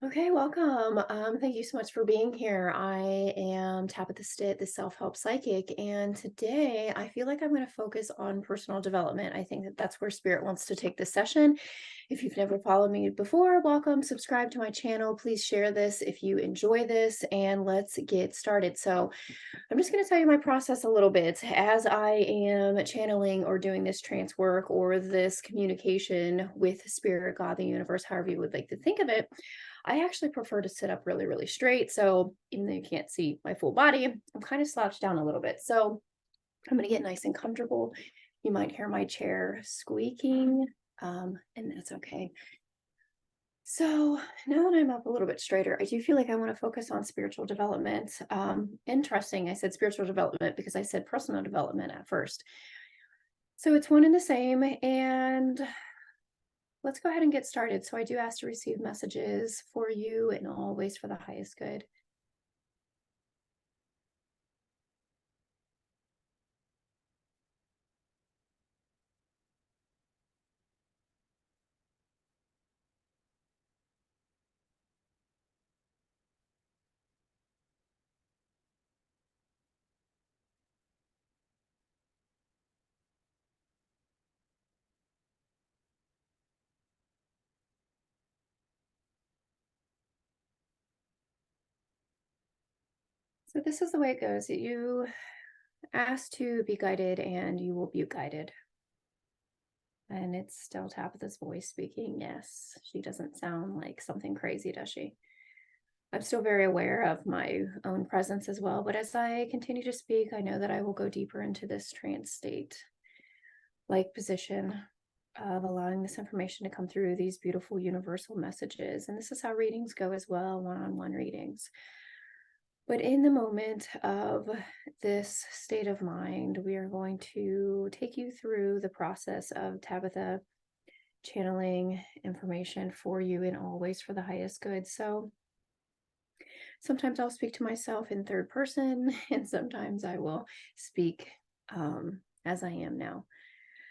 Okay, welcome. Thank you so much for being here. I am Tabitha Stitt, the self-help psychic, and today I feel like I'm going to focus on personal development. I think that that's where Spirit wants to take this session. If you've never followed me before, welcome. Subscribe to my channel. Please share this if you enjoy this, and let's get started. So, I'm just going to tell you my process a little bit as I am channeling or doing this trance work or this communication with Spirit, God, the universe, however you would like to think of it. I actually prefer to sit up really, really straight. So even though you can't see my full body, I'm kind of slouched down a little bit. So I'm going to get nice and comfortable. You might hear my chair squeaking, and that's okay. So now that I'm up a little bit straighter, I do feel like I want to focus on spiritual development. Interesting. I said spiritual development because I said personal development at first. So it's one and the same. And let's go ahead and get started. So I do ask to receive messages for you and always for the highest good. So this is the way it goes. You ask to be guided and you will be guided. And it's still Tabitha's voice speaking. Yes, she doesn't sound like something crazy, does she? I'm still very aware of my own presence as well. But as I continue to speak, I know that I will go deeper into this trance state like position of allowing this information to come through these beautiful universal messages. And this is how readings go as well, one-on-one readings. But in the moment of this state of mind, we are going to take you through the process of Tabitha channeling information for you and always for the highest good. So sometimes I'll speak to myself in third person, and sometimes I will speak as I am now.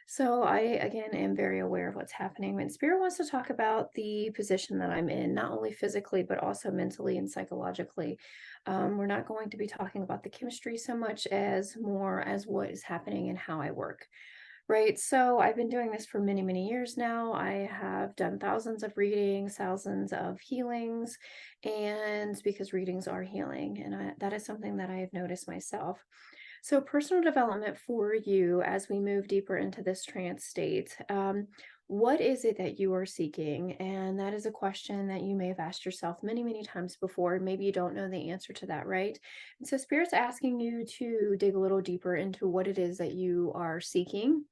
So I, again, am very aware of what's happening. When Spirit wants to talk about the position that I'm in, not only physically, but also mentally and psychologically. We're not going to be talking about the chemistry so much as more as what is happening and how I work. Right. So I've been doing this for many, many years now. I have done thousands of readings, thousands of healings, and because readings are healing, and that is something that I have noticed myself. So, personal development for you as we move deeper into this trance state. What is it that you are seeking? And that is a question that you may have asked yourself many, many times before. Maybe you don't know the answer to that, right? And so, Spirit's asking you to dig a little deeper into what it is that you are seeking,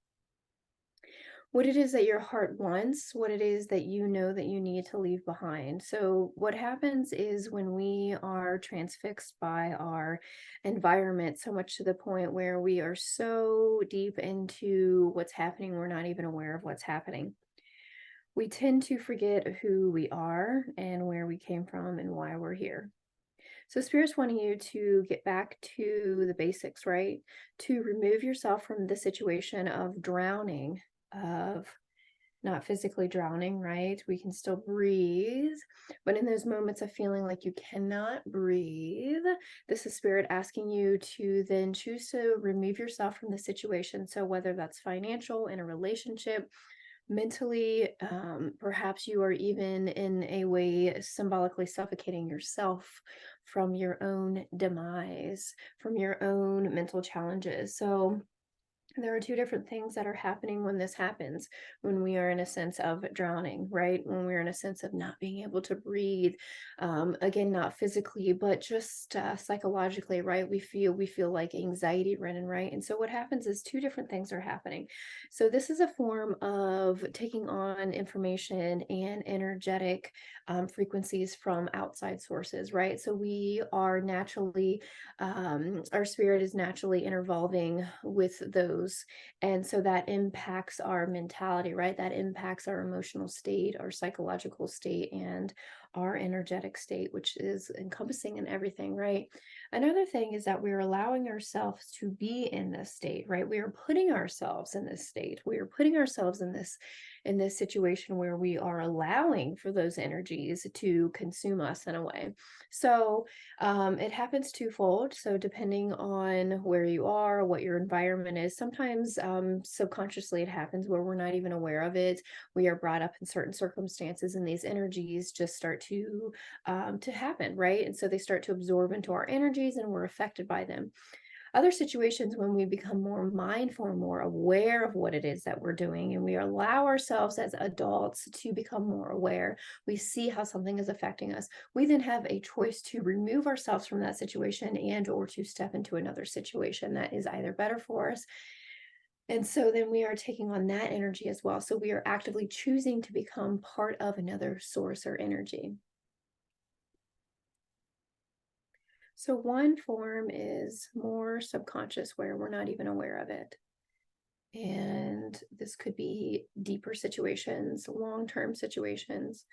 what it is that your heart wants, what it is that you know that you need to leave behind. So, what happens is when we are transfixed by our environment, so much to the point where we are so deep into what's happening, we're not even aware of what's happening. We tend to forget who we are and where we came from and why we're here. So, Spirit's wanting you to get back to the basics, right? To remove yourself from the situation of drowning, of not physically drowning, right? We can still breathe. But in those moments of feeling like you cannot breathe, this is Spirit asking you to then choose to remove yourself from the situation. So, whether that's financial, in a relationship, mentally, perhaps you are even in a way symbolically suffocating yourself from your own demise, from your own mental challenges. So, there are two different things that are happening when this happens, when we are in a sense of drowning, right? When we're in a sense of not being able to breathe, again, not physically, but just psychologically, right? We feel like anxiety running, right? And so what happens is two different things are happening. So this is a form of taking on information and energetic frequencies from outside sources, right? So we are naturally, our spirit is naturally intervolving with those. And so that impacts our mentality, right? That impacts our emotional state, our psychological state, and our energetic state, which is encompassing in everything, right? Another thing is that we're allowing ourselves to be in this state, right? We are putting ourselves in this state. We are putting ourselves in this in this situation where we are allowing for those energies to consume us in a way. So it happens twofold. So depending on where you are, what your environment is, sometimes subconsciously it happens where we're not even aware of it. We are brought up in certain circumstances, and these energies just start to happen, right? And so they start to absorb into our energies, and we're affected by them. Other situations when we become more mindful and more aware of what it is that we're doing, and we allow ourselves as adults to become more aware, we see how something is affecting us. We then have a choice to remove ourselves from that situation and or to step into another situation that is either better for us. And so then we are taking on that energy as well. So we are actively choosing to become part of another source or energy. So one form is more subconscious, where we're not even aware of it. And this could be deeper situations, long-term situations,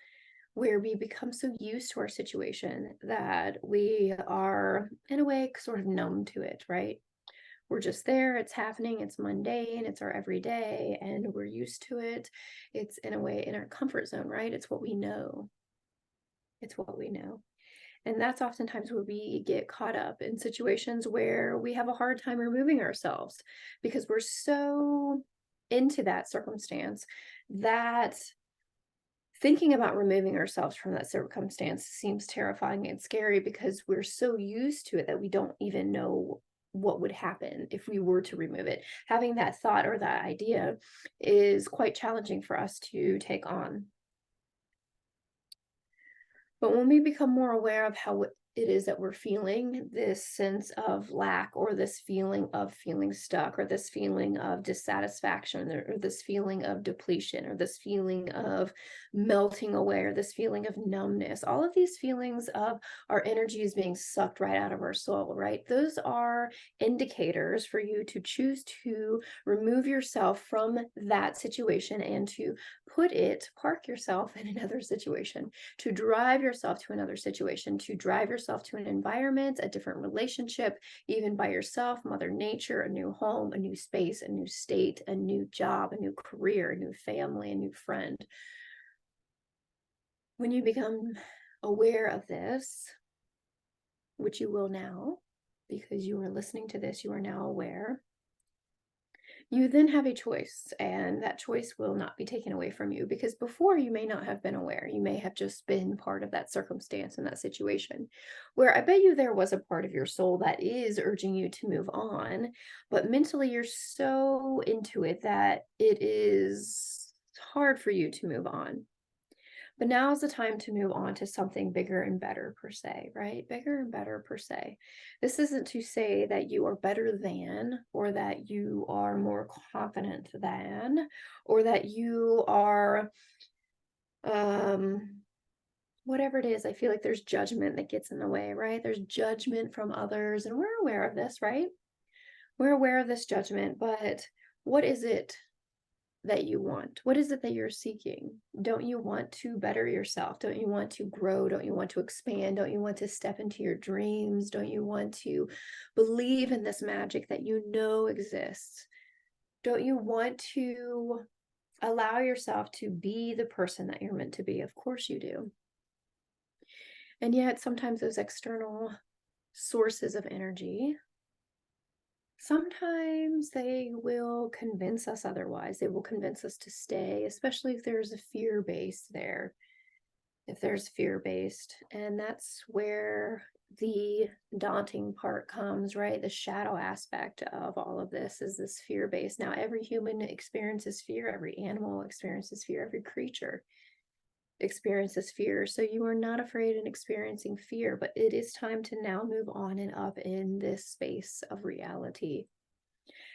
where we become so used to our situation that we are, in a way, sort of numb to it, right? We're just there, it's happening, it's mundane, it's our everyday, and we're used to it. It's, in a way, in our comfort zone, right? It's what we know. It's what we know. And that's oftentimes where we get caught up in situations where we have a hard time removing ourselves because we're so into that circumstance that thinking about removing ourselves from that circumstance seems terrifying and scary because we're so used to it that we don't even know what would happen if we were to remove it. Having that thought or that idea is quite challenging for us to take on. But when we become more aware of how it is that we're feeling, this sense of lack, or this feeling of feeling stuck, or this feeling of dissatisfaction, or this feeling of depletion, or this feeling of melting away, or this feeling of numbness, all of these feelings of our energy is being sucked right out of our soul, right? Those are indicators for you to choose to remove yourself from that situation and to park yourself in another situation, to drive yourself to another situation, to drive yourself to an environment, a different relationship, even by yourself, Mother Nature, a new home, a new space, a new state, a new job, a new career, a new family, a new friend. When you become aware of this, which you will now, because you are listening to this, you are now aware. You then have a choice, and that choice will not be taken away from you, because before you may not have been aware. You may have just been part of that circumstance and that situation, where I bet you there was a part of your soul that is urging you to move on, but mentally you're so into it that it is hard for you to move on. But now is the time to move on to something bigger and better, per se, right? Bigger and better, per se. This isn't to say that you are better than, or that you are more confident than, or that you are, whatever it is. I feel like there's judgment that gets in the way, right? There's judgment from others, and we're aware of this, right? We're aware of this judgment, but what is it that you want? What is it that you're seeking? Don't you want to better yourself? Don't you want to grow? Don't you want to expand? Don't you want to step into your dreams? Don't you want to believe in this magic that you know exists? Don't you want to allow yourself to be the person that you're meant to be? Of course you do. And yet sometimes those external sources of energy, sometimes they will convince us otherwise. They will convince us to stay, especially if there's a fear base there. If there's fear-based, and that's where the daunting part comes, right? The shadow aspect of all of this is this fear-based. Now, every human experiences fear, every animal experiences fear, every creature experiences fear. So you are not afraid in experiencing fear, but it is time to now move on and up in this space of reality.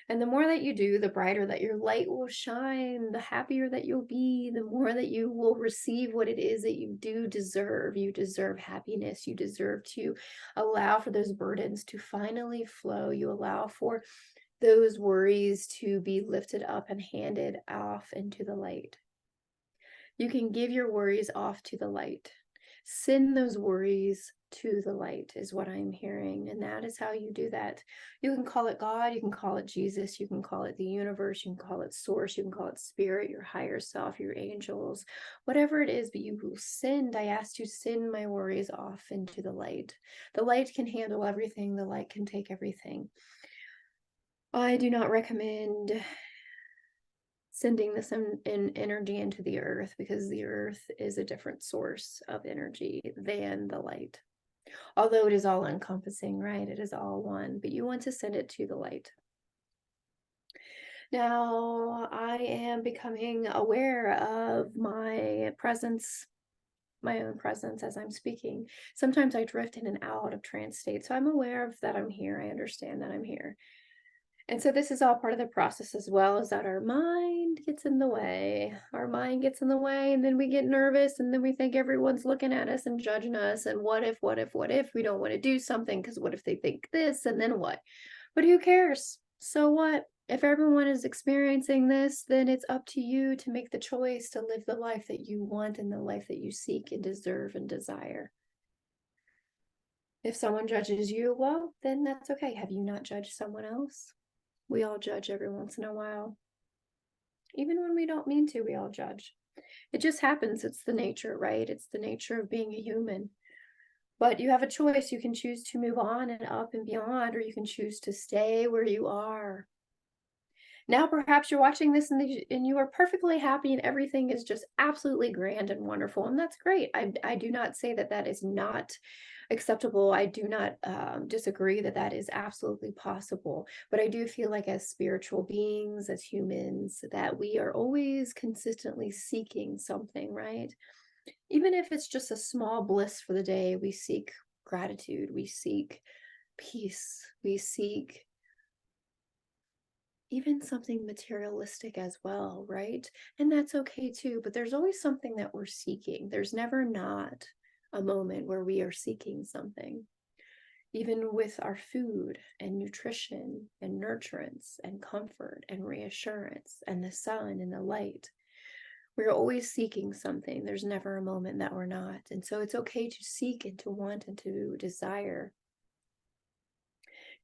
And the more that you do, the brighter that your light will shine, the happier that you'll be, the more that you will receive what it is that you do deserve. You deserve happiness. You deserve to allow for those burdens to finally flow. You allow for those worries to be lifted up and handed off into the light. You can give your worries off to the light. Send those worries to the light is what I'm hearing. And that is how you do that. You can call it God, you can call it Jesus, you can call it the universe, you can call it source, you can call it spirit, your higher self, your angels, whatever it is. But you will send, I asked you, send my worries off into the light. The light can handle everything, the light can take everything. I do not recommend sending this in energy into the earth, because the earth is a different source of energy than the light. Although it is all encompassing, right? It is all one, but you want to send it to the light. Now, I am becoming aware of my presence, my own presence as I'm speaking. Sometimes I drift in and out of trance state, so I'm aware of that I'm here. I understand that I'm here. And so this is all part of the process as well, is that our mind gets in the way. Our mind gets in the way, and then we get nervous, and then we think everyone's looking at us and judging us. And what if we don't want to do something? Because what if they think this, and then what? But who cares? So what? If everyone is experiencing this, then it's up to you to make the choice to live the life that you want and the life that you seek and deserve and desire. If someone judges you, well, then that's okay. Have you not judged someone else? We all judge every once in a while. Even when we don't mean to, we all judge. It just happens. It's the nature, right? It's the nature of being a human. But you have a choice. You can choose to move on and up and beyond, or you can choose to stay where you are. Now, perhaps you're watching this and you are perfectly happy and everything is just absolutely grand and wonderful. And that's great. I do not say that that is not acceptable. I do not disagree that that is absolutely possible. But I do feel like as spiritual beings, as humans, that we are always consistently seeking something, right? Even if it's just a small bliss for the day, we seek gratitude, we seek peace, we seek even something materialistic as well, right? And that's okay too, but there's always something that we're seeking. There's never not a moment where we are seeking something. Even with our food and nutrition and nurturance and comfort and reassurance and the sun and the light, we're always seeking something. There's never a moment that we're not. And so it's okay to seek and to want and to desire.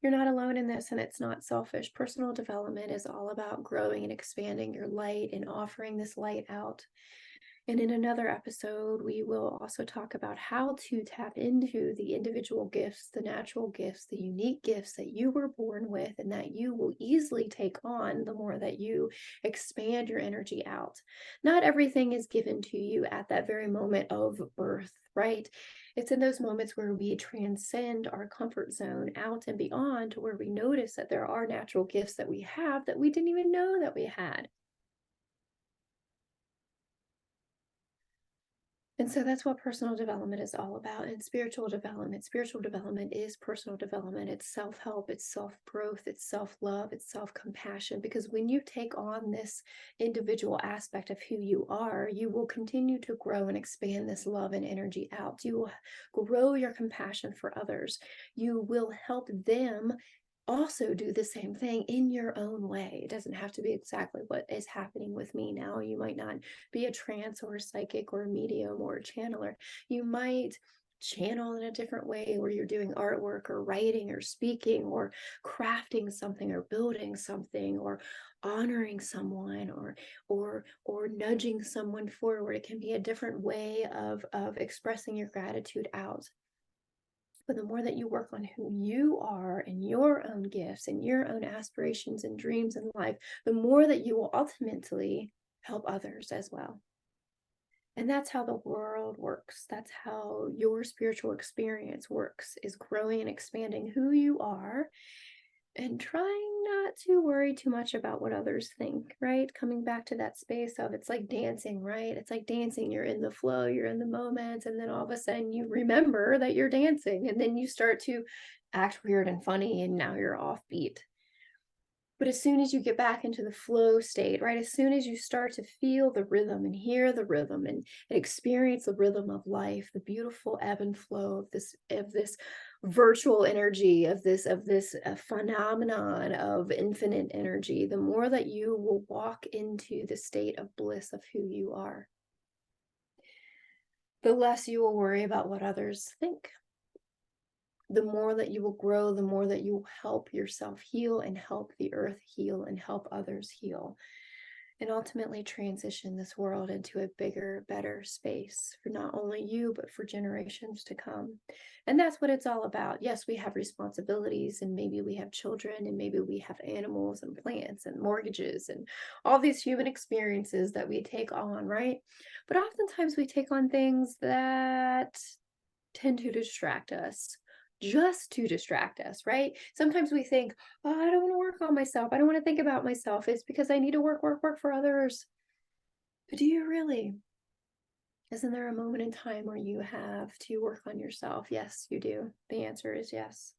You're not alone in this, and it's not selfish. Personal development is all about growing and expanding your light and offering this light out. And in another episode, we will also talk about how to tap into the individual gifts, the natural gifts, the unique gifts that you were born with and that you will easily take on the more that you expand your energy out. Not everything is given to you at that very moment of birth, right? It's in those moments where we transcend our comfort zone out and beyond to where we notice that there are natural gifts that we have that we didn't even know that we had. And so that's what personal development is all about. And spiritual development is personal development. It's self-help, it's self-growth, it's self-love, it's self-compassion. Because when you take on this individual aspect of who you are, you will continue to grow and expand this love and energy out. You will grow your compassion for others. You will help them also do the same thing in your own way. It doesn't have to be exactly what is happening with me now. You might not be a trance or a psychic or a medium or a channeler. You might channel in a different way where you're doing artwork or writing or speaking or crafting something or building something or honoring someone or nudging someone forward. It can be a different way of expressing your gratitude out. But the more that you work on who you are and your own gifts and your own aspirations and dreams in life, the more that you will ultimately help others as well. And that's how the world works. That's how your spiritual experience works, is growing and expanding who you are and trying not to worry too much about what others think, right? Coming back to that space of, it's like dancing, right? It's like dancing. You're in the flow, you're in the moment, and then all of a sudden you remember that you're dancing, and then you start to act weird and funny, and now you're offbeat. But as soon as you get back into the flow state, right, as soon as you start to feel the rhythm and hear the rhythm and experience the rhythm of life, the beautiful ebb and flow of this virtual energy, of this phenomenon of infinite energy, the more that you will walk into the state of bliss of who you are, the less you will worry about what others think. the more that you will grow, the more that you will help yourself heal and help the earth heal and help others heal. And ultimately transition this world into a bigger, better space for not only you, but for generations to come. And that's what it's all about. Yes, we have responsibilities, and maybe we have children, and maybe we have animals and plants and mortgages and all these human experiences that we take on, right? But oftentimes we take on things that tend to distract us, just to distract us, right? Sometimes we think, oh, I don't want to work on myself. I don't want to think about myself. It's because I need to work for others. But do you really? Isn't there a moment in time where you have to work on yourself? Yes, you do. The answer is yes.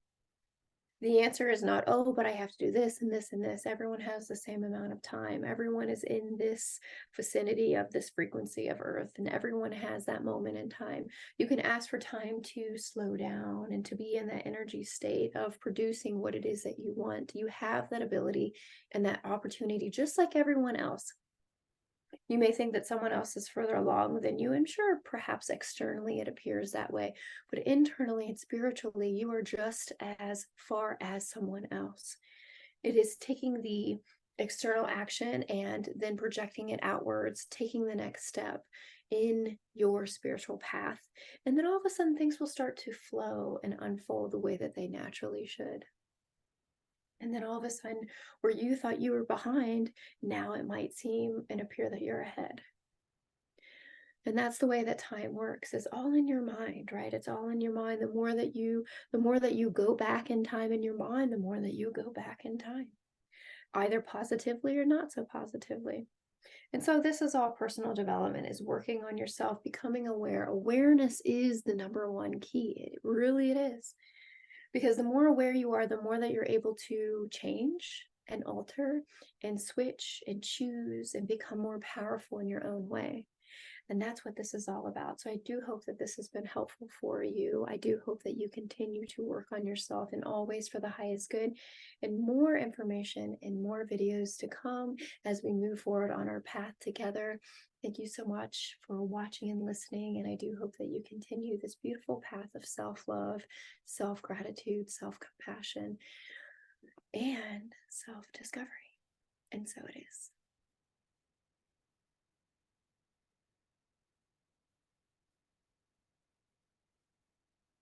The answer is not, oh, but I have to do this and this and this. Everyone has the same amount of time. Everyone is in this vicinity of this frequency of Earth, and everyone has that moment in time. You can ask for time to slow down and to be in that energy state of producing what it is that you want. You have that ability and that opportunity, just like everyone else. You may think that someone else is further along than you, and sure, perhaps externally it appears that way, but internally and spiritually, you are just as far as someone else. It is taking the external action and then projecting it outwards, taking the next step in your spiritual path. And then all of a sudden, things will start to flow and unfold the way that they naturally should. And then all of a sudden, where you thought you were behind, now it might seem and appear that you're ahead. And that's the way that time works. It's all in your mind, right? It's all in your mind. The more that you go back in time in your mind, the more that you go back in time, either positively or not so positively. And so this is all personal development, is working on yourself, becoming aware. Awareness is the number one key. It is. Because the more aware you are, the more that you're able to change and alter and switch and choose and become more powerful in your own way. And that's what this is all about. So I do hope that this has been helpful for you. I do hope that you continue to work on yourself, and always for the highest good. And more information and more videos to come as we move forward on our path together. Thank you so much for watching and listening. And I do hope that you continue this beautiful path of self-love, self-gratitude, self-compassion, and self-discovery. And so it is.